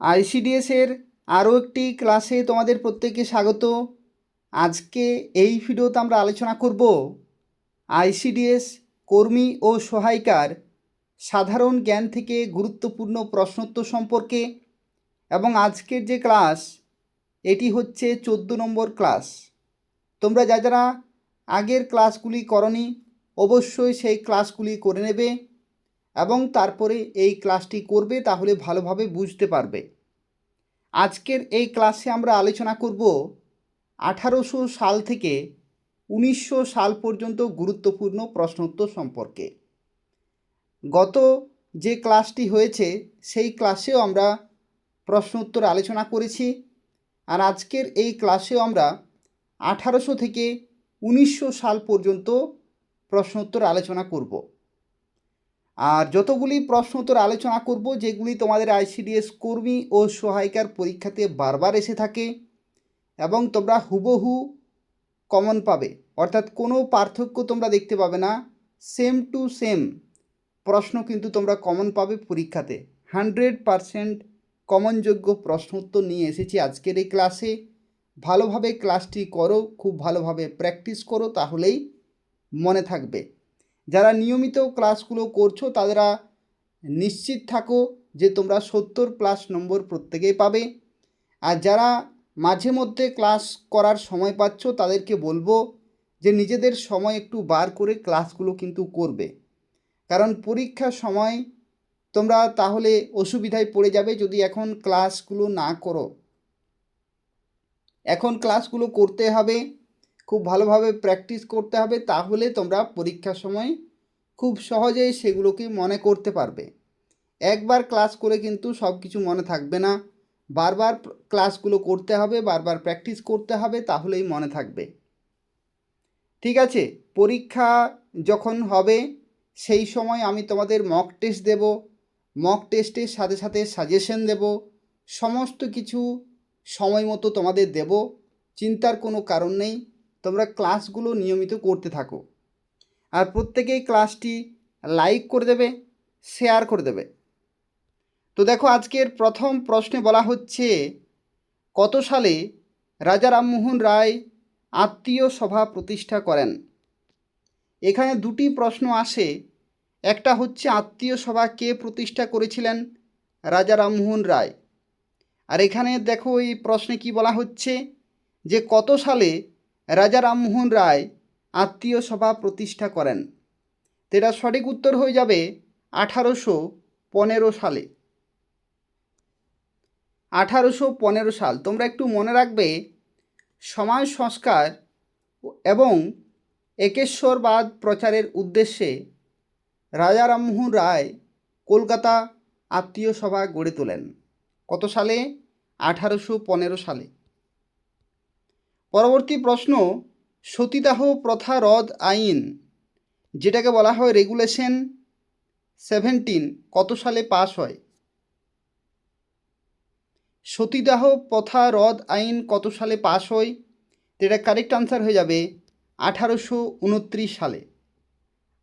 আইসিডিএসের আরও একটি ক্লাসে তোমাদের প্রত্যেককে স্বাগত। আজকে এই ভিডিওতে আমরা আলোচনা করব আইসিডিএস কর্মী ও সহায়িকার সাধারণ জ্ঞান থেকে গুরুত্বপূর্ণ প্রশ্নোত্তর সম্পর্কে। এবং আজকের যে ক্লাস এটি হচ্ছে 14 নম্বর ক্লাস। তোমরা যারা আগের ক্লাসগুলি করনি অবশ্যই সেই ক্লাসগুলি করে নেবে এবং তারপরে এই ক্লাসটি করবে, তাহলে ভালোভাবে বুঝতে পারবে। আজকের এই ক্লাসে আমরা আলোচনা করব 1800 সাল থেকে 1900 সাল পর্যন্ত গুরুত্বপূর্ণ প্রশ্নোত্তর সম্পর্কে। গত যে ক্লাসটি হয়েছে সেই ক্লাসেও আমরা প্রশ্নোত্তর আলোচনা করেছি, আর আজকের এই ক্লাসেও আমরা 1800 থেকে 1900 সাল পর্যন্ত প্রশ্নোত্তর আলোচনা করব। আর যতগুলি প্রশ্নোত্তর আলোচনা করব যেগুলি তোমাদের আইসিডিএস কর্মী ও সহায়িকার পরীক্ষাতে বারবার এসে থাকে এবং তোমরা হুবহু কমন পাবে, অর্থাৎ কোনো পার্থক্য তোমরা দেখতে পাবে না, সেম টু সেম প্রশ্ন কিন্তু তোমরা কমন পাবে পরীক্ষাতে। 100% কমনযোগ্য প্রশ্নোত্তর নিয়ে এসেছি আজকের এই ক্লাসে। ভালোভাবে ক্লাসটি করো, খুব ভালোভাবে প্র্যাকটিস করো, তাহলেই মনে থাকবে। যারা নিয়মিত ক্লাসগুলো করছো তারা নিশ্চিত থাকো যে তোমরা 70+ নম্বর প্রত্যেকেই পাবে। আর যারা মাঝে মধ্যে ক্লাস করার সময় পাচ্ছ তাদেরকে বলবো যে নিজেদের সময় একটু বার করে ক্লাসগুলো কিন্তু করবে, কারণ পরীক্ষার সময় তোমরা তাহলে অসুবিধায় পড়ে যাবে যদি এখন ক্লাসগুলো না করো। এখন ক্লাসগুলো করতে হবে, খুব ভালোভাবে প্র্যাকটিস করতে হবে, তাহলে তোমরা পরীক্ষার সময় খুব সহজেই সেগুলোকে মনে করতে পারবে। একবার ক্লাস করে কিন্তু সব কিছু মনে থাকবে না, বারবার ক্লাসগুলো করতে হবে, বারবার প্র্যাকটিস করতে হবে, তাহলেই মনে থাকবে। ঠিক আছে, পরীক্ষা যখন হবে সেই সময় আমি তোমাদের মক টেস্ট দেব, মক টেস্টের সাথে সাথে সাজেশন দেব, সমস্ত কিছু সময় মতো তোমাদের দেব। চিন্তার কোনো কারণ নেই, তোমরা ক্লাসগুলো নিয়মিত করতে থাকো। আর প্রত্যেকেই ক্লাসটি লাইক করে দেবে, শেয়ার করে দেবে। তো দেখো, আজকের প্রথম প্রশ্নে বলা হচ্ছে, কত সালে রাজা রামমোহন রায় আত্মীয় সভা প্রতিষ্ঠা করেন? এখানে দুটি প্রশ্ন আসে। একটা হচ্ছে আত্মীয় সভা কে প্রতিষ্ঠা করেছিলেন? রাজা রামমোহন রায়। আর এখানে দেখো এই প্রশ্নে কি বলা হচ্ছে যে কত সালে রাজা রামমোহন রায় আত্মীয় সভা প্রতিষ্ঠা করেন। তো এটা সঠিক উত্তর হয়ে যাবে 1815 সালে। 1815 সাল। তোমরা একটু মনে রাখবে, সমাজ সংস্কার এবং একেশ্বরবাদ প্রচারের উদ্দেশ্যে রাজা রামমোহন রায় কলকাতা আত্মীয় সভা গড়ে তোলেন। কত সালে? 1815 সালে। পরবর্তী প্রশ্ন, সতীদাহ প্রথা রদ আইন, যেটাকে বলা হয় রেগুলেশন 17, কত সালে পাস হয়? সতীদাহ প্রথা রদ আইন কত সালে পাস হয়? এটা কারেক্ট আনসার হয়ে যাবে 1829 সালে।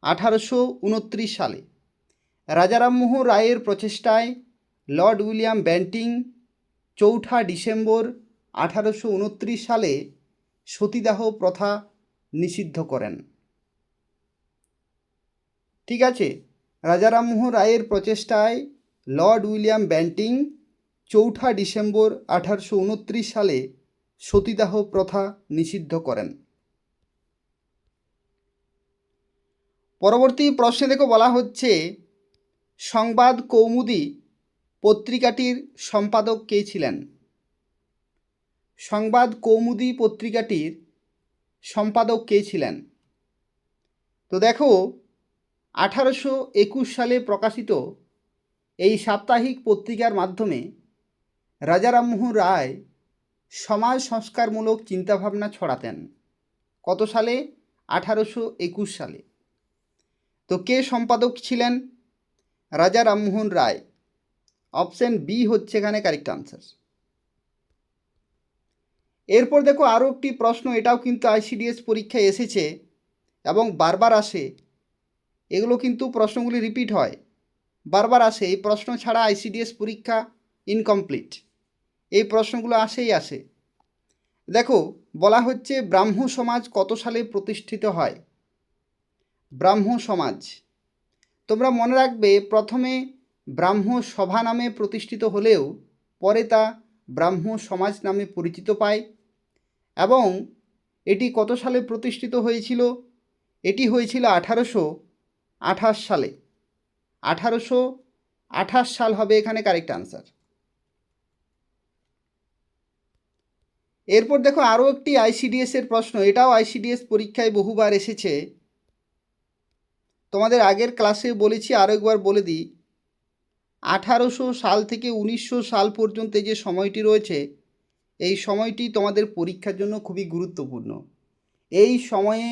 1829 সালে রাজা রামমোহন রায়ের প্রচেষ্টায় লর্ড উইলিয়াম বেন্টিং 4 ডিসেম্বর 1829 সালে সতীদাহ প্রথা নিষিদ্ধ করেন। ঠিক আছে, রাজা রামমোহন রায়ের প্রচেষ্টায় লর্ড উইলিয়াম বেন্টিং 4 ডিসেম্বর 1829 সালে সতীদাহ প্রথা নিষিদ্ধ করেন। পরবর্তী প্রশ্নে দেখো বলা হচ্ছে, সংবাদ কৌমুদী পত্রিকাটির সম্পাদক কে ছিলেন? সংবাদ কৌমুদী পত্রিকাটির সম্পাদক কে ছিলেন? তো দেখো, 1821 সালে প্রকাশিত এই সাপ্তাহিক পত্রিকার মাধ্যমে রাজা রামমোহন রায় সমাজ সংস্কারমূলক চিন্তাভাবনা ছড়াতেন। কত সালে? 1821 সালে। তো কে সম্পাদক ছিলেন? রাজা রামমোহন রায়। অপশন বি হচ্ছে এখানে কারেক্ট আনসার। এরপর দেখো আরও একটি প্রশ্ন, এটাও কিন্তু আইসিডিএস পরীক্ষায় এসেছে এবং বারবার আসে। এগুলো কিন্তু প্রশ্নগুলি রিপিট হয়, বারবার আসে। এই প্রশ্ন ছাড়া আইসিডিএস পরীক্ষা ইনকমপ্লিট, এই প্রশ্নগুলো আসে। দেখো, বলা হচ্ছে ব্রাহ্ম সমাজ কত সালে প্রতিষ্ঠিত হয়? ব্রাহ্ম সমাজ, তোমরা মনে রাখবে প্রথমে ব্রাহ্ম সভা নামে প্রতিষ্ঠিত হলেও পরে তা ব্রাহ্ম সমাজ নামে পরিচিত পায়। এবং এটি কত সালে প্রতিষ্ঠিত হয়েছিল? এটি হয়েছিল 1828 সালে। 1828 সাল হবে এখানে কারেক্ট আনসার। এরপর দেখো আরও একটি আইসিডিএস এর প্রশ্ন, এটাও আইসিডিএস পরীক্ষায় বহুবার এসেছে। তোমাদের আগের ক্লাসে বলেছি, আরও একবার বলে দিই, 1800 সাল থেকে 1900 সাল পর্যন্ত যে সময়টি রয়েছে, এই সময়টি তোমাদের পরীক্ষার জন্য খুবই গুরুত্বপূর্ণ। এই সময়ে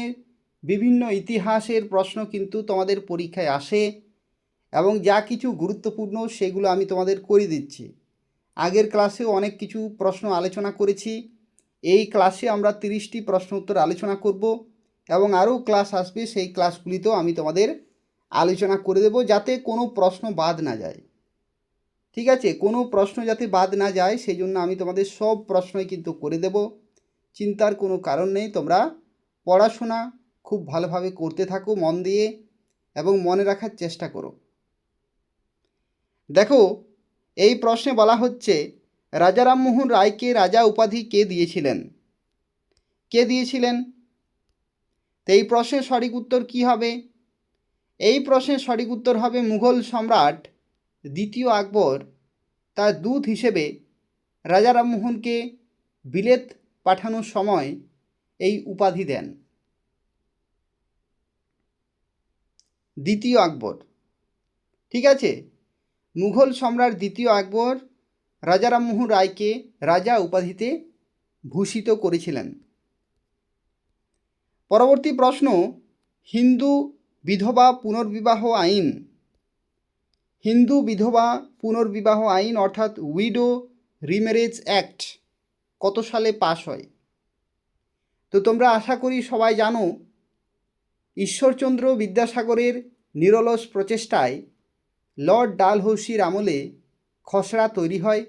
বিভিন্ন ইতিহাসের প্রশ্ন কিন্তু তোমাদের পরীক্ষায় আসে, এবং যা কিছু গুরুত্বপূর্ণ সেগুলো আমি তোমাদের করে দিচ্ছি। আগের ক্লাসেও অনেক কিছু প্রশ্ন আলোচনা করেছি, এই ক্লাসে আমরা 30টি প্রশ্ন উত্তর আলোচনা করব, এবং আরও ক্লাস আসবে, সেই ক্লাসগুলিতেও আমি তোমাদের আলোচনা করে দেব, যাতে কোনো প্রশ্ন বাদ না যায়। ঠিক আছে, কোনো প্রশ্ন যাতে বাদ না যায় সেই জন্য আমি তোমাদের সব প্রশ্নই কিন্তু করে দেব, চিন্তার কোনো কারণ নেই। তোমরা পড়াশোনা খুব ভালোভাবে করতে থাকো মন দিয়ে, এবং মনে রাখার চেষ্টা করো। দেখো, এই প্রশ্নে বলা হচ্ছে রাজা রামমোহন রায়কে রাজা উপাধি কে দিয়েছিলেন? কে দিয়েছিলেন? তো এই প্রশ্নের সঠিক উত্তর কী হবে? এই প্রশ্নের সঠিক উত্তর হবে মুঘল সম্রাট দ্বিতীয় আকবর তার দূত হিসেবে রাজা রামমোহনকে বিলেত পাঠানোর সময় এই উপাধি দেন। দ্বিতীয় আকবর, ঠিক আছে, মুঘল সম্রাট দ্বিতীয় আকবর রাজা রামমোহন রায়কে রাজা উপাধিতে ভূষিত করেছিলেন। পরবর্তী প্রশ্ন, হিন্দু বিধবা পুনর্বিবাহ আইন, হিন্দু বিধবা পুনর্বিবাহ আইন অর্থাৎ উইডো রিম্যারেজ অ্যাক্ট কত সালে পাশ হয়? তো তোমরা আশা করি সবাই জানো, ঈশ্বরচন্দ্র বিদ্যাসাগরের নিরলস প্রচেষ্টায় লর্ড ডালহৌসির আমলে খসড়া তৈরি হয়,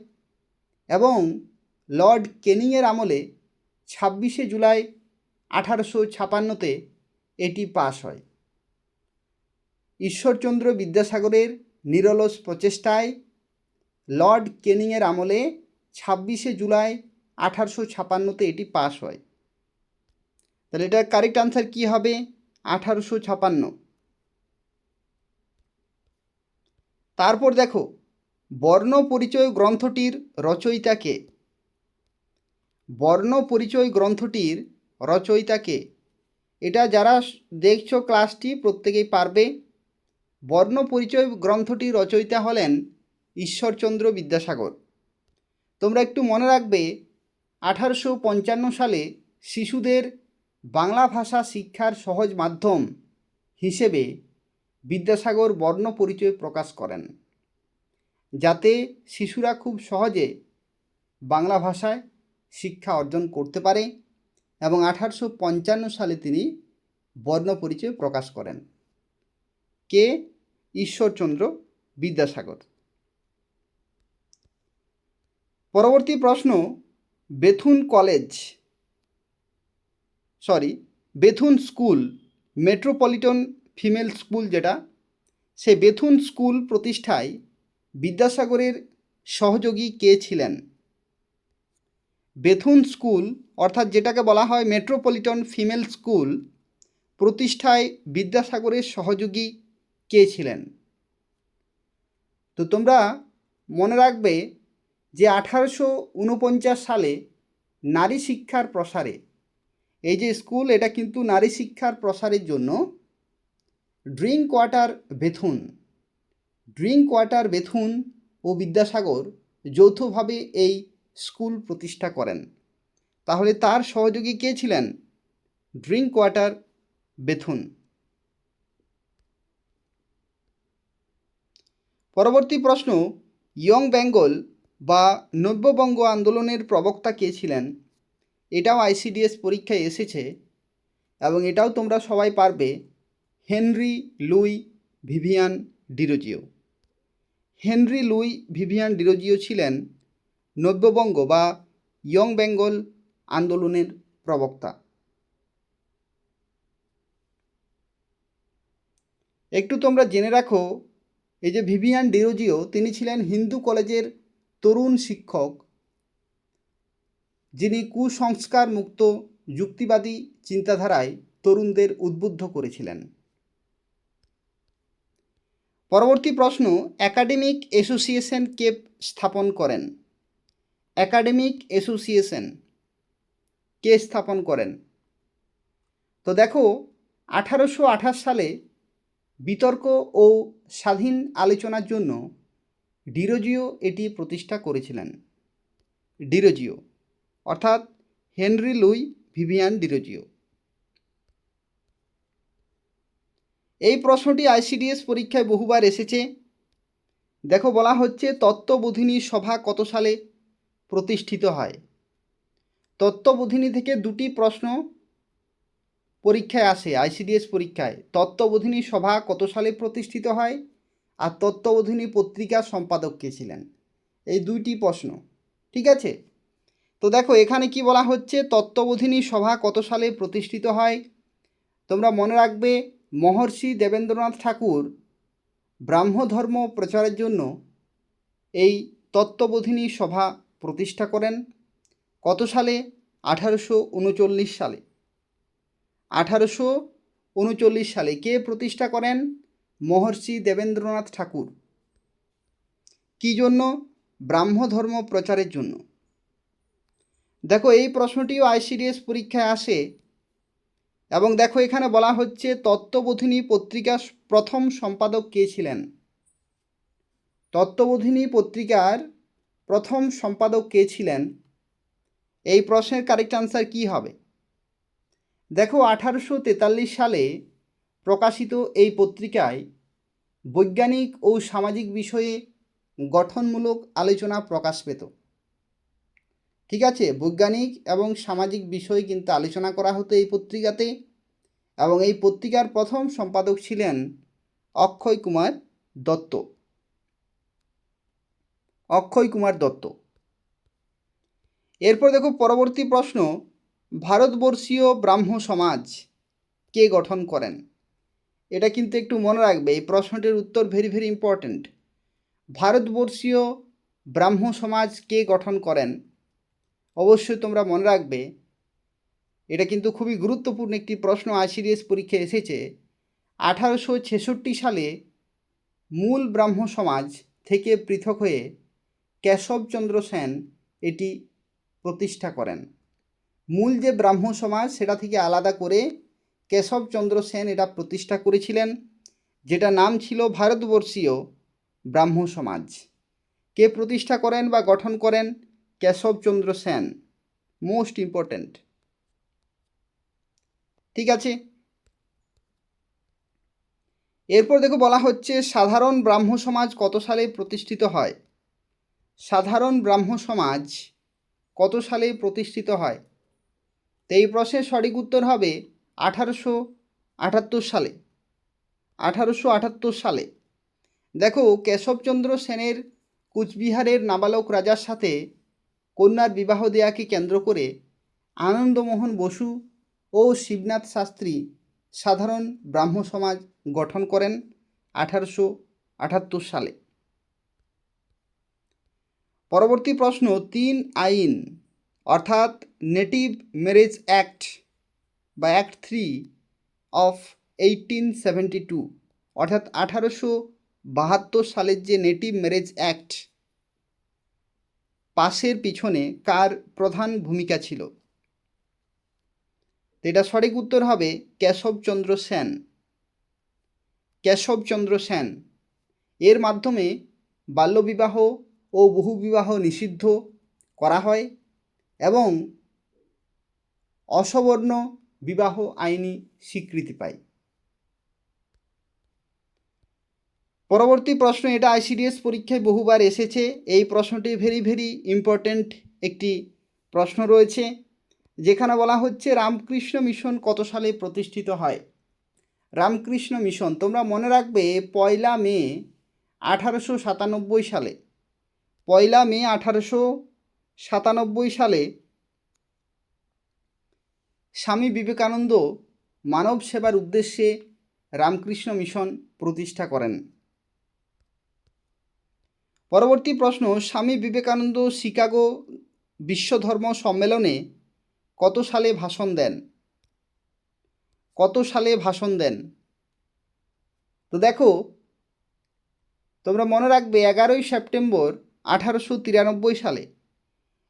এবং লর্ড ক্যানিংয়ের আমলে 26শে জুলাই 1856-তে এটি পাশ হয়। ঈশ্বরচন্দ্র বিদ্যাসাগরের নিরলস প্রচেষ্টায় লর্ড ক্যানিংয়ের আমলে 26শে জুলাই 1856-তে এটি পাশ হয়। তাহলে এটার কারেক্ট আনসার কী হবে? 1856। তারপর দেখো, বর্ণ পরিচয় গ্রন্থটির রচয়িতা কে? বর্ণ পরিচয় গ্রন্থটির রচয়িতা কে? এটা যারা দেখছো ক্লাসটি প্রত্যেকেই পারবে। বর্ণ পরিচয় গ্রন্থটির রচয়িতা হলেন ঈশ্বরচন্দ্র বিদ্যাসাগর। তোমরা একটু মনে রাখবে, 1855 সালে শিশুদের বাংলা ভাষা শিক্ষার সহজ মাধ্যম হিসেবে বিদ্যাসাগর বর্ণ পরিচয় প্রকাশ করেন, যাতে শিশুরা খুব সহজে বাংলা ভাষায় শিক্ষা অর্জন করতে পারে, এবং 1855 সালে তিনি বর্ণ পরিচয় প্রকাশ করেন। কে? ঈশ্বরচন্দ্র বিদ্যাসাগর। পরবর্তী প্রশ্ন, Bethune school metropolitan female school, যেটা সে বেথুন স্কুল প্রতিষ্ঠায় বিদ্যাসাগরের সহযোগী কে ছিলেন? বেথুন স্কুল অর্থাৎ যেটাকে বলা হয় মেট্রোপলিটন ফিমেল স্কুল প্রতিষ্ঠায় বিদ্যাসাগরের সহযোগী কে ছিলেন? তো তোমরা মনে রাখবে যে 1849 সালে নারী শিক্ষার প্রসারে, এই যে স্কুল, এটা কিন্তু নারী শিক্ষার প্রসারের জন্য ড্রিঙ্ক ওয়াটার বেথুন ও বিদ্যাসাগর যৌথভাবে এই স্কুল প্রতিষ্ঠা করেন। তাহলে তার সহযোগী কে ছিলেন? Drink water Bethune. পরবর্তী প্রশ্ন, ইয়ং বেঙ্গল বা নব্যবঙ্গ আন্দোলনের প্রবক্তা কে ছিলেন? এটাও আইসিডিএস পরীক্ষায় এসেছে, এবং এটাও তোমরা সবাই পারবে। Henry Louis Vivian Derozio. Henry Louis Vivian Derozio ছিলেন নব্যবঙ্গ বা ইয়ং বেঙ্গল আন্দোলনের প্রবক্তা। একটু তোমরা জেনে রাখো, এই যে ভিভিয়ান ডিরোজিও তিনি ছিলেন হিন্দু কলেজের তরুণ শিক্ষক, যিনি কুসংস্কার মুক্ত যুক্তিবাদী চিন্তাধারায় তরুণদের উদ্বুদ্ধ করেছিলেন। পরবর্তী প্রশ্ন, একাডেমিক অ্যাসোসিয়েশন কে স্থাপন করেন? একাডেমিক অ্যাসোসিয়েশন কে স্থাপন করেন? তো দেখো, 1828 সালে বিতর্ক ও স্বাধীন আলোচনার জন্য ডিরোজিও এটি প্রতিষ্ঠা করেছিলেন। ডিরোজিও অর্থাৎ হেনরি লুই ভিভিয়ান ডিরোজিও। এই প্রশ্নটি আইসিডিএস পরীক্ষায় বহুবার এসেছে। দেখো, বলা হচ্ছে তত্ত্ববোধিনী সভা কত সালে প্রতিষ্ঠিত হয়? তত্ত্ববোধিনী থেকে দুটি প্রশ্ন পরীক্ষায় আসে আইসিডিএস পরীক্ষায়। তত্ত্ববোধিনী সভা কত সালে প্রতিষ্ঠিত হয় আর তত্ত্ববোধিনী পত্রিকার সম্পাদক কে ছিলেন? এই দুইটি প্রশ্ন, ঠিক আছে? তো দেখো, এখানে কি বলা হচ্ছে, তত্ত্ববোধিনী সভা কত সালে প্রতিষ্ঠিত হয়? তোমরা মনে রাখবে, মহর্ষি দেবেন্দ্রনাথ ঠাকুর ব্রাহ্মধর্ম প্রচারের জন্য এই তত্ত্ববোধিনী সভা প্রতিষ্ঠা করেন। কত সালে? 1839 সালে। 1839 সালে কে প্রতিষ্ঠা করেন? মহর্ষি দেবেন্দ্রনাথ ঠাকুর। কী জন্য? ব্রাহ্মধর্ম প্রচারের জন্য। দেখো, এই প্রশ্নটিও আইসিডিএস পরীক্ষায় আসে। এবং দেখো, এখানে বলা হচ্ছে তত্ত্ববোধিনী পত্রিকার প্রথম সম্পাদক কে ছিলেন? তত্ত্ববোধিনী পত্রিকার প্রথম সম্পাদক কে ছিলেন? এই প্রশ্নের কারেক্ট আনসার কী হবে? দেখো, 1843 সালে প্রকাশিত এই পত্রিকায় বৈজ্ঞানিক ও সামাজিক বিষয়ে গঠনমূলক আলোচনা প্রকাশ পেত। ঠিক আছে, বৈজ্ঞানিক এবং সামাজিক বিষয়ে কিন্তু আলোচনা করা হতো এই পত্রিকাতে। এবং এই পত্রিকার প্রথম সম্পাদক ছিলেন অক্ষয় কুমার দত্ত। অক্ষয় কুমার দত্ত। এরপর দেখো, পরবর্তী প্রশ্ন, ভারতবর্ষীয় ব্রাহ্ম সমাজ কে গঠন করেন? এটা কিন্তু একটু মনে রাখবে, এই প্রশ্নটির উত্তর ভেরি ভেরি ইম্পর্ট্যান্ট। ভারতবর্ষীয় ব্রাহ্ম সমাজ কে গঠন করেন? অবশ্যই তোমরা মনে রাখবে, এটা কিন্তু খুবই গুরুত্বপূর্ণ একটি প্রশ্ন, আইসিডিএস পরীক্ষায় এসেছে। 1866 সালে মূল ব্রাহ্ম সমাজ থেকে পৃথক হয়ে কেশবচন্দ্র সেন এটি প্রতিষ্ঠা করেন। মূল যে ব্রাহ্ম সমাজ সেটা থেকে আলাদা করে কেশবচন্দ্র সেন এটা প্রতিষ্ঠা করেছিলেন, যেটা নাম ছিল ভারতবর্ষীয় ব্রাহ্ম সমাজ। কে প্রতিষ্ঠা করেন বা গঠন করেন? কেশবচন্দ্র সেন। Most important. ঠিক আছে, এরপর দেখো, বলা হচ্ছে সাধারণ ব্রাহ্ম সমাজ কত সালে প্রতিষ্ঠিত হয়? সাধারণ ব্রাহ্ম সমাজ কত সালে প্রতিষ্ঠিত হয়? তো এই প্রশ্নের সঠিক উত্তর হবে 1878 সালে। 1878 সালে। দেখো, কেশবচন্দ্র সেনের কুচবিহারের নাবালক রাজার সাথে কন্যার বিবাহ দেয়াকে কেন্দ্র করে আনন্দমোহন বসু ও শিবনাথ শাস্ত্রী সাধারণ ব্রাহ্ম সমাজ গঠন করেন 1878 সালে। পরবর্তী প্রশ্ন, 3 আইন অর্থাৎ নেটিভ ম্যারেজ অ্যাক্ট বা অ্যাক্ট 3 অফ 1872 অর্থাৎ 1872 সালের যে নেটিভ ম্যারেজ অ্যাক্ট পাশের পিছনে কার প্রধান ভূমিকা ছিল? এটা সঠিক উত্তর হবে কেশবচন্দ্র সেন। কেশবচন্দ্র সেন। এর মাধ্যমে বাল্যবিবাহ ও বহুবিবাহ নিষিদ্ধ করা হয় এবং অসবর্ণ বিবাহ আইনি স্বীকৃতি পায়। পরবর্তী প্রশ্ন, এটা আইসিডিএস পরীক্ষায় বহুবার এসেছে। এই প্রশ্নটি ভেরি ভেরি ইম্পর্ট্যান্ট একটি প্রশ্ন রয়েছে, যেখানে বলা হচ্ছে রামকৃষ্ণ মিশন কত সালে প্রতিষ্ঠিত হয়? রামকৃষ্ণ মিশন তোমরা মনে রাখবে 1 মে 1897 সালে, 1 মে 1897 সালে স্বামী বিবেকানন্দ মানব সেবার উদ্দেশ্যে রামকৃষ্ণ মিশন প্রতিষ্ঠা করেন। পরবর্তী প্রশ্ন, স্বামী বিবেকানন্দ শিকাগো বিশ্বধর্ম সম্মেলনে কত সালে ভাষণ দেন? কত সালে ভাষণ দেন? তো দেখো, তোমরা মনে রাখবে 11ই সেপ্টেম্বর 1893 সালে,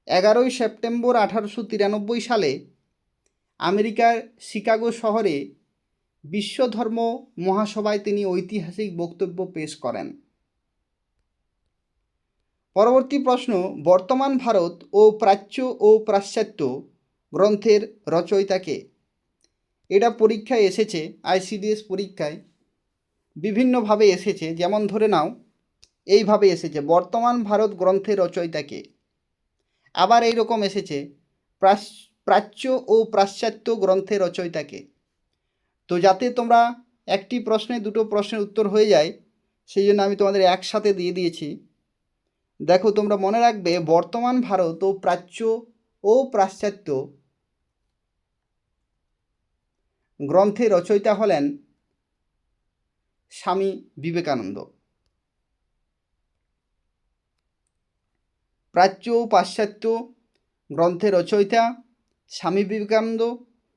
11ই সেপ্টেম্বর 1893 সালে আমেরিকার শিকাগো শহরে বিশ্বধর্ম মহাসভায় তিনি ঐতিহাসিক বক্তব্য পেশ করেন। পরবর্তী প্রশ্ন, বর্তমান ভারত ও প্রাচ্য ও পাশ্চাত্য গ্রন্থের রচয়িতাকে? এটা পরীক্ষায় এসেছে, আইসিডিএস পরীক্ষায় বিভিন্নভাবে এসেছে। যেমন ধরে নাও, এইভাবে এসেছে, বর্তমান ভারত গ্রন্থের রচয়িতাকে। আবার এইরকম এসেছে, প্রাচ্য ও পাশ্চাত্য গ্রন্থের রচয়িতাকে। তো যাতে তোমরা একটি প্রশ্নে দুটো প্রশ্নের উত্তর হয়ে যায়, সেই জন্য আমি তোমাদের একসাথে দিয়ে দিয়েছি। দেখো, তোমরা মনে রাখবে, বর্তমান ভারত ও প্রাচ্য ও পাশ্চাত্য গ্রন্থের রচয়িতা হলেন স্বামী বিবেকানন্দ। প্রাচ্য ও পাশ্চাত্য গ্রন্থের রচয়িতা স্বামী বিবেকানন্দ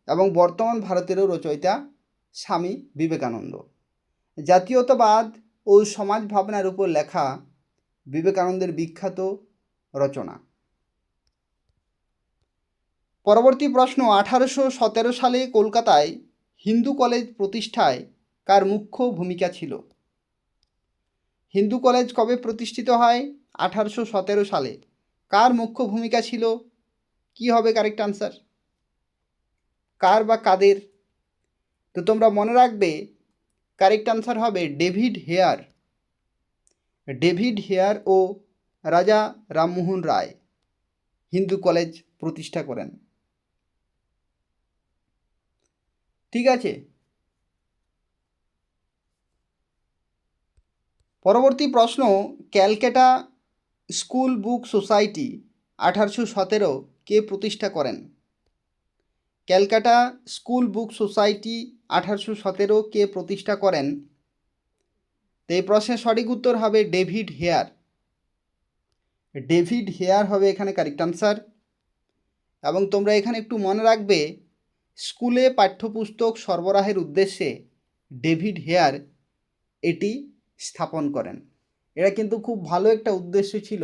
এবং বর্তমান ভারতেরও রচয়িতা স্বামী বিবেকানন্দ। জাতীয়তাবাদ ও সমাজ ভাবনার উপর লেখা বিবেকানন্দের বিখ্যাত রচনা। পরবর্তী প্রশ্ন, 1817 সালে কলকাতায় হিন্দু কলেজ প্রতিষ্ঠায় কার মুখ্য ভূমিকা ছিল? হিন্দু কলেজ কবে প্রতিষ্ঠিত হয়? 1817 সালে। কার মুখ্য ভূমিকা ছিল? কি হবে কারেক্ট আনসার? কার বা কাদের? তো তোমরা মনে রাখবে, কারেক্ট আনসার হবে ডেভিড হেয়ার। ডেভিড হেয়ার ও রাজা রামমোহন রায় হিন্দু কলেজ প্রতিষ্ঠা করেন। ঠিক আছে। পরবর্তী প্রশ্ন, ক্যালকাটা স্কুল বুক সোসাইটি 1817 কে প্রতিষ্ঠা করেন? ক্যালকাটা স্কুল বুক সোসাইটি 1817 কে প্রতিষ্ঠা করেন? তো এই প্রশ্নের সঠিক উত্তর হবে ডেভিড হেয়ার। ডেভিড হেয়ার হবে এখানে কারেক্ট আনসার। এবং তোমরা এখানে একটু মনে রাখবে, স্কুলে পাঠ্যপুস্তক সরবরাহের উদ্দেশ্যে ডেভিড হেয়ার এটি স্থাপন করেন। এটা কিন্তু খুব ভালো একটা উদ্দেশ্য ছিল,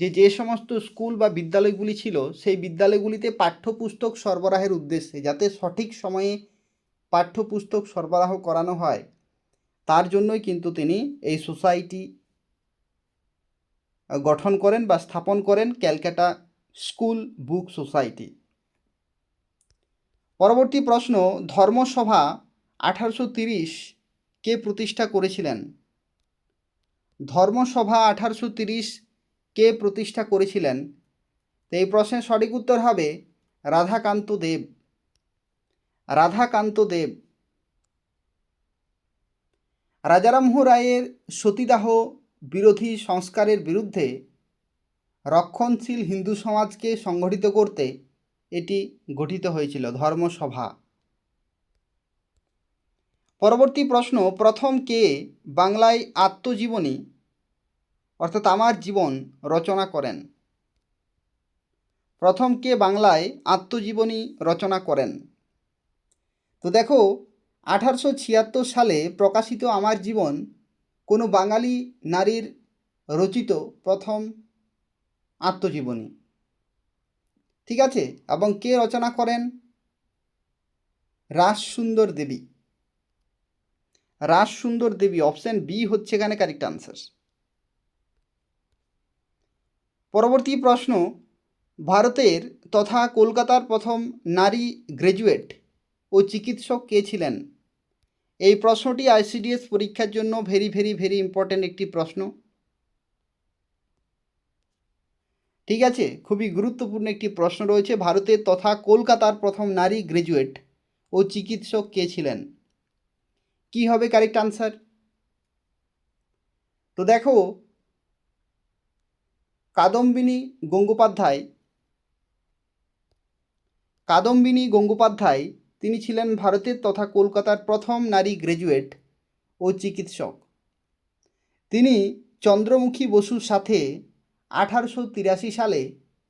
যে সমস্ত স্কুল বা বিদ্যালয়গুলি ছিল, সেই বিদ্যালয়গুলিতে পাঠ্যপুস্তক সরবরাহের উদ্দেশ্যে যাতে সঠিক সময়ে পাঠ্যপুস্তক সরবরাহ করানো হয়, তার জন্যই কিন্তু তিনি এই সোসাইটি গঠন করেন বা স্থাপন করেন, ক্যালকাটা স্কুল বুক সোসাইটি। পরবর্তী প্রশ্ন, ধর্মসভা 1830 কে প্রতিষ্ঠা করেছিলেন? ধর্মসভা 1830 কে প্রতিষ্ঠা করেছিলেন? তো এই প্রশ্নের সঠিক উত্তর হবে রাধাকান্ত দেব। রাধাকান্ত দেব। রাজারামমোহন রায়ের সতীদাহ বিরোধী সংস্কারের বিরুদ্ধে রক্ষণশীল হিন্দু সমাজকে সংগঠিত করতে এটি গঠিত হয়েছিল, ধর্মসভা। পরবর্তী প্রশ্ন, প্রথম কে বাংলায় আত্মজীবনী অর্থাৎ আমার জীবন রচনা করেন? প্রথম কে বাংলায় আত্মজীবনী রচনা করেন? তো দেখো, 1876 সালে প্রকাশিত আমার জীবন কোনো বাঙালি নারীর রচিত প্রথম আত্মজীবনী। ঠিক আছে। এবং কে রচনা করেন? রাসসুন্দর দেবী। রাসসুন্দর দেবী, অপশন বি হচ্ছে এখানে কারেক্ট আনসার। পরবর্তী প্রশ্ন, ভারতের তথা কলকাতার প্রথম নারী গ্র্যাজুয়েট ও চিকিৎসক কে ছিলেন? এই প্রশ্নটি আইসিডিএস পরীক্ষার জন্য ভেরি ভেরি ভেরি ইম্পর্ট্যান্ট একটি প্রশ্ন। ঠিক আছে, খুবই গুরুত্বপূর্ণ একটি প্রশ্ন রয়েছে। ভারতের তথা কলকাতার প্রথম নারী গ্র্যাজুয়েট ও চিকিৎসক কে ছিলেন? কি হবে কারেক্ট আনসার? তো দেখো, কাদম্বিনী গঙ্গোপাধ্যায় তিনি ছিলেন ভারতের তথা কলকাতার প্রথম নারী গ্র্যাজুয়েট ও চিকিৎসক। তিনি চন্দ্রমুখী বসুর সাথে 1883 সালে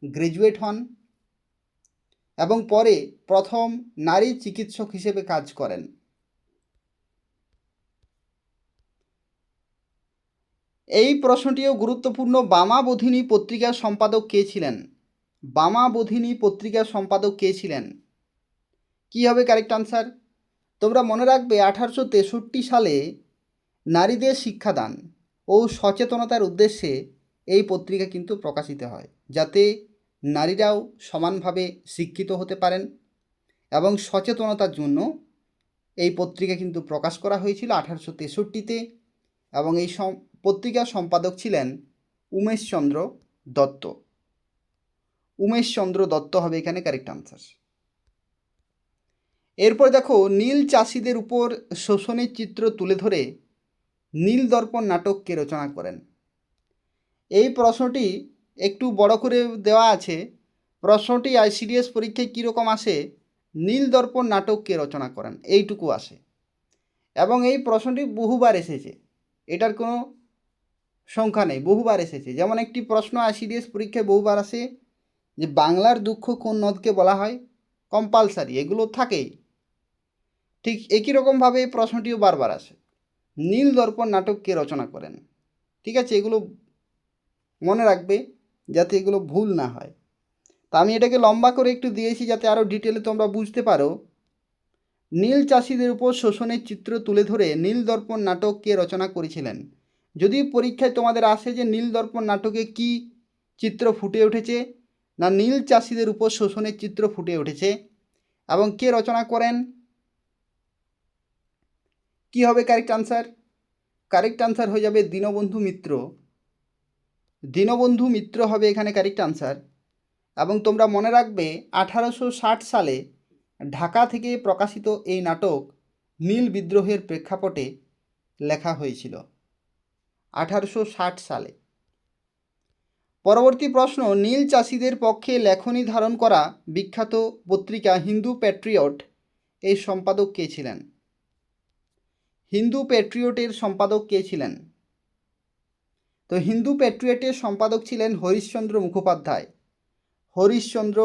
গ্র্যাজুয়েট হন এবং পরে প্রথম নারী চিকিৎসক হিসেবে কাজ করেন। এই প্রশ্নটিও গুরুত্বপূর্ণ। বামাবোধিনী পত্রিকার সম্পাদক কে ছিলেন? বামাবোধিনী পত্রিকার সম্পাদক কে ছিলেন? কি হবে কারেক্ট আনসার? তোমরা মনে রাখবে 1863 সালে নারীদের শিক্ষাদান ও সচেতনতার উদ্দেশ্যে এই পত্রিকা কিন্তু প্রকাশিত হয়, যাতে নারীরাও সমানভাবে শিক্ষিত হতে পারেন এবং সচেতনতার জন্য এই পত্রিকা কিন্তু প্রকাশ করা হয়েছিল 1863-তে। এবং এই পত্রিকার সম্পাদক ছিলেন উমেশচন্দ্র দত্ত। উমেশচন্দ্র দত্ত হবে এখানে কারেক্ট আনসার। এরপর দেখো, নীল চাষিদের উপর শোষণের চিত্র তুলে ধরে নীল দর্পণ নাটক কে রচনা করেন? এই প্রশ্নটি একটু বড় করে দেওয়া আছে। প্রশ্নটি আইসিডিএস পরীক্ষায় কীরকম আসে, নীল দর্পণ নাটক কে রচনা করেন, এইটুকু আসে। এবং এই প্রশ্নটি বহুবার এসেছে, এটার কোনো সংখ্যা নেই, বহুবার এসেছে। যেমন একটি প্রশ্ন আইসিডিএস পরীক্ষায় বহুবার আসে যে বাংলার দুঃখ কোন নদকে বলা হয়, কম্পালসারি, এগুলো থাকেই। ঠিক একই রকমভাবে এই প্রশ্নটিও বারবার আসে, নীল দর্পণ নাটক কে রচনা করেন। ঠিক আছে, এগুলো মনে রাখবে যাতে এগুলো ভুল না হয়। তা আমি এটাকে লম্বা করে একটু দিয়েছি যাতে আরও ডিটেলে তোমরা বুঝতে পারো। নীল চাষিদের উপর শোষণের চিত্র তুলে ধরে নীল দর্পণ নাটক কে রচনা করেছিলেন? যদি পরীক্ষায় তোমাদের আসে যে নীল দর্পণ নাটকে কি চিত্র ফুটে উঠেছে, না নীল চাষিদের উপর শোষণের চিত্র ফুটে উঠেছে। এবং কে রচনা করেন? কি হবে কারেক্ট আনসার? কারেক্ট আনসার হয়ে যাবে দীনবন্ধু মিত্র। দীনবন্ধু মিত্র হবে এখানে কারেক্ট আনসার। এবং তোমরা মনে রাখবে 1860 সালে ঢাকা থেকে প্রকাশিত এই নাটক নীল বিদ্রোহের প্রেক্ষাপটে লেখা হয়েছিল 1860 সালে। পরবর্তী প্রশ্ন, নীল চাষিদের পক্ষে লেখনী ধারণ করা বিখ্যাত পত্রিকা হিন্দু প্যাট্রিয়ট এই সম্পাদক কে ছিলেন? হিন্দু প্যাট্রিয়টের সম্পাদক কে ছিলেন? তো হিন্দু প্যাট্রিয়টের সম্পাদক ছিলেন হরিশচন্দ্র মুখোপাধ্যায়। হরিশচন্দ্র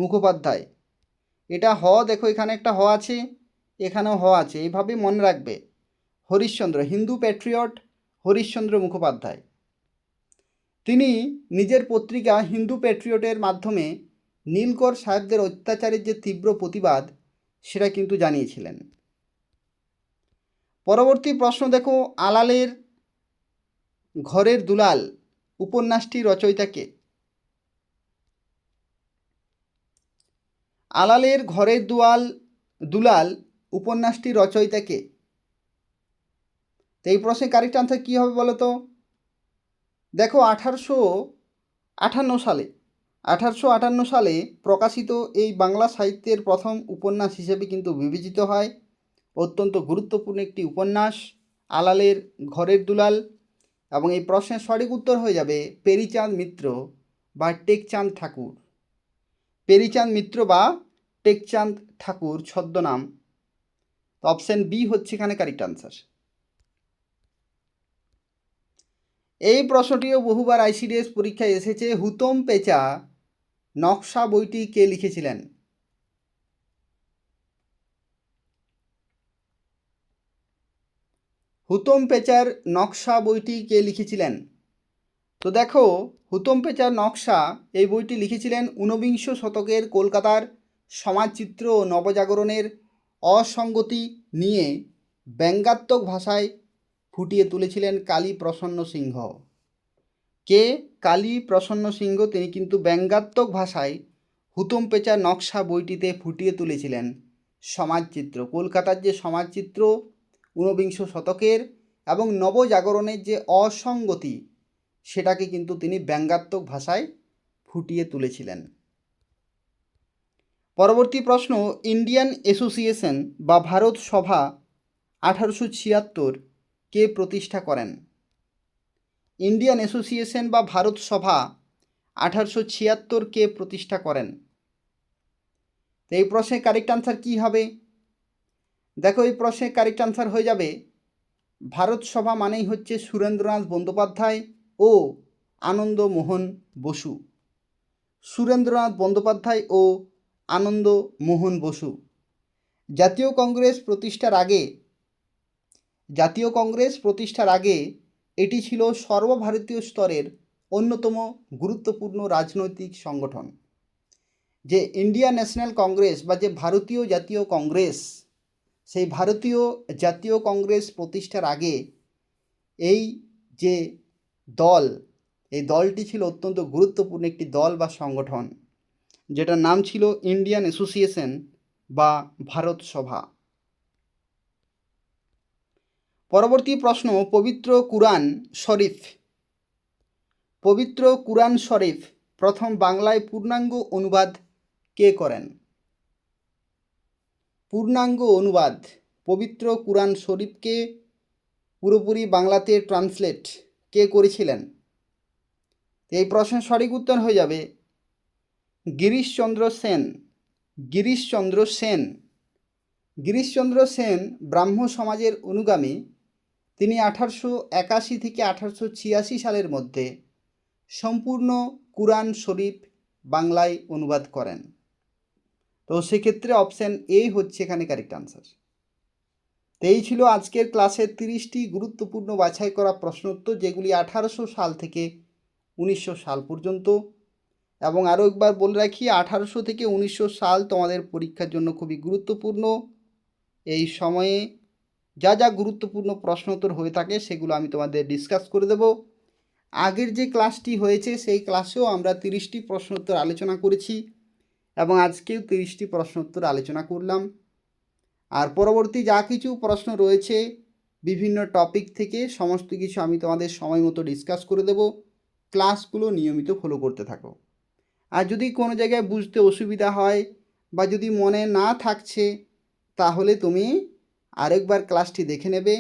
মুখোপাধ্যায়। এটা হ, দেখো এখানে একটা হ আছে, এখানেও হ আছে, এইভাবে মনে রাখবে। হরিশচন্দ্র, হিন্দু প্যাট্রিয়ট হরিশচন্দ্র মুখোপাধ্যায়। তিনি নিজের পত্রিকা হিন্দু প্যাট্রিয়টের মাধ্যমে নীলকর সাহেবদের অত্যাচারের যে তীব্র প্রতিবাদ সেটা কিন্তু জানিয়েছিলেন। পরবর্তী প্রশ্ন দেখো, আলালের ঘরের দুলাল উপন্যাসটি রচয়িতা কে? আলালের ঘরের দুলাল উপন্যাসটি রচয়িতা কে? তো এই প্রশ্নের কারেক্ট আনসার কী হবে বলো তো? দেখো 1858 সালে প্রকাশিত এই বাংলা সাহিত্যের প্রথম উপন্যাস হিসেবে কিন্তু বিবেচিত হয়। অত্যন্ত গুরুত্বপূর্ণ একটি উপন্যাস আলালের ঘরের দুলাল। এবং এই প্রশ্নের সঠিক উত্তর হয়ে যাবে পেরিচাঁদ মিত্র বা টেকচাঁদ ঠাকুর। পেরিচাঁদ মিত্র বা টেকচাঁদ ঠাকুর ছদ্মনাম। অপশন বি হচ্ছে এখানে কারেক্ট আনসার। এই প্রশ্নটিও বহুবার আইসিডিএস পরীক্ষায় এসেছে। হুতম পেঁচা নকশা বইটি কে লিখেছিলেন? হুতম পেঁচার নকশা বইটি কে লিখেছিলেন? তো দেখো, হুতম পেঁচার নকশা এই বইটি লিখেছিলেন 19বিংশ শতকের কলকাতার সমাজচিত্র ও নবজাগরণের অসঙ্গতি নিয়ে ব্যঙ্গাত্মক ভাষায় ফুটিয়ে তুলেছিলেন কালী প্রসন্ন সিংহ। কে? কালী প্রসন্ন সিংহ। তিনি কিন্তু ব্যঙ্গাত্মক ভাষায় হুতম পেঁচার নকশা বইটিতে ফুটিয়ে তুলেছিলেন সমাজচিত্র, কলকাতার যে সমাজচিত্র 19বিংশ শতকের এবং নবজাগরণের যে অসঙ্গতি সেটাকে কিন্তু তিনি ব্যঙ্গাত্মক ভাষায় ফুটিয়ে তুলেছিলেন। পরবর্তী প্রশ্ন, ইন্ডিয়ান অ্যাসোসিয়েশন বা ভারত সভা 1876 কে প্রতিষ্ঠা করেন? ইন্ডিয়ান অ্যাসোসিয়েশন বা ভারত সভা 1876 কে প্রতিষ্ঠা করেন? তো এই প্রশ্নের কারেক্ট আনসার কী হবে? দেখো, এই প্রশ্নের কারেক্ট আনসার হয়ে যাবে ভারত সভা মানেই হচ্ছে সুরেন্দ্রনাথ বন্দ্যোপাধ্যায় ও আনন্দমোহন বসু। সুরেন্দ্রনাথ বন্দ্যোপাধ্যায় ও আনন্দমোহন বসু। জাতীয় কংগ্রেস প্রতিষ্ঠার আগে এটি ছিল সর্বভারতীয় স্তরের অন্যতম গুরুত্বপূর্ণ রাজনৈতিক সংগঠন। যে ইন্ডিয়ান ন্যাশনাল কংগ্রেস বা যে ভারতীয় জাতীয় কংগ্রেস, সেই ভারতীয় জাতীয় কংগ্রেস প্রতিষ্ঠার আগে এই যে দল, এই দলটি ছিল অত্যন্ত গুরুত্বপূর্ণ একটি দল বা সংগঠন, যেটার নাম ছিল ইন্ডিয়ান অ্যাসোসিয়েশন বা ভারত সভা। পরবর্তী প্রশ্ন, পবিত্র কুরআন শরীফ প্রথম বাংলায় পূর্ণাঙ্গ অনুবাদ কে করেন? পূর্ণাঙ্গ অনুবাদ পবিত্র কুরআন শরীফকে পুরোপুরি বাংলাতে ট্রান্সলেট কে করেছিলেন? এই প্রশ্নের সঠিক উত্তর হয়ে যাবে গিরিশচন্দ্র সেন ব্রাহ্ম সমাজের অনুগামী। তিনি 1881 থেকে 1886 সালের মধ্যে সম্পূর্ণ কুরআন শরীফ বাংলায় অনুবাদ করেন। তো সেক্ষেত্রে অপশান এ হচ্ছে এখানে কারেক্ট আনসার। তো এই ছিল আজকের ক্লাসের 30টি গুরুত্বপূর্ণ বাছাই করা প্রশ্নোত্তর, যেগুলি 1800 সাল থেকে 1900 সাল পর্যন্ত। এবং আরও একবার বলে রাখি, 1800 থেকে 1900 সাল তোমাদের পরীক্ষার জন্য খুবই গুরুত্বপূর্ণ। এই সময়ে যা যা গুরুত্বপূর্ণ প্রশ্নোত্তর হয়ে থাকে সেগুলো আমি তোমাদের ডিসকাস করে দেব। আগের যে ক্লাসটি হয়েছে সেই ক্লাসেও আমরা 30টি প্রশ্নোত্তর আলোচনা করেছি এবং আজকেও 30টি প্রশ্নোত্তর আলোচনা করলাম। আর পরবর্তী যা কিছু প্রশ্ন রয়েছে বিভিন্ন টপিক থেকে সমস্ত কিছু আমি তোমাদের সময় মতো ডিসকাস করে দেব। ক্লাসগুলো নিয়মিত ফলো করতে থাকো। আর যদি কোনো জায়গায় বুঝতে অসুবিধা হয় বা যদি মনে না থাকছে, তাহলে তুমি আরেকবার ক্লাসটি দেখে নেবে।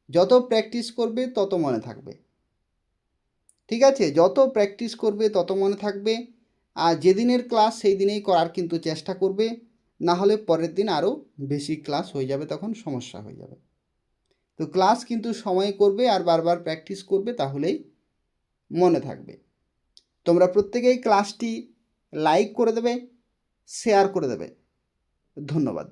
যত প্র্যাকটিস করবে তত মনে থাকবে, ঠিক আছে? যত প্র্যাকটিস করবে তত মনে থাকবে। আর যেদিনের ক্লাস সেই দিনেই করার কিন্তু চেষ্টা করবে, না হলে পরের দিন আরও বেশি ক্লাস হয়ে যাবে, তখন সমস্যা হয়ে যাবে। তো ক্লাস কিন্তু সময়ে করবে আর বারবার প্র্যাকটিস করবে, তাহলেই মনে থাকবে। তোমরা প্রত্যেকেই ক্লাসটি লাইক করে দেবে, শেয়ার করে দেবে। ধন্যবাদ।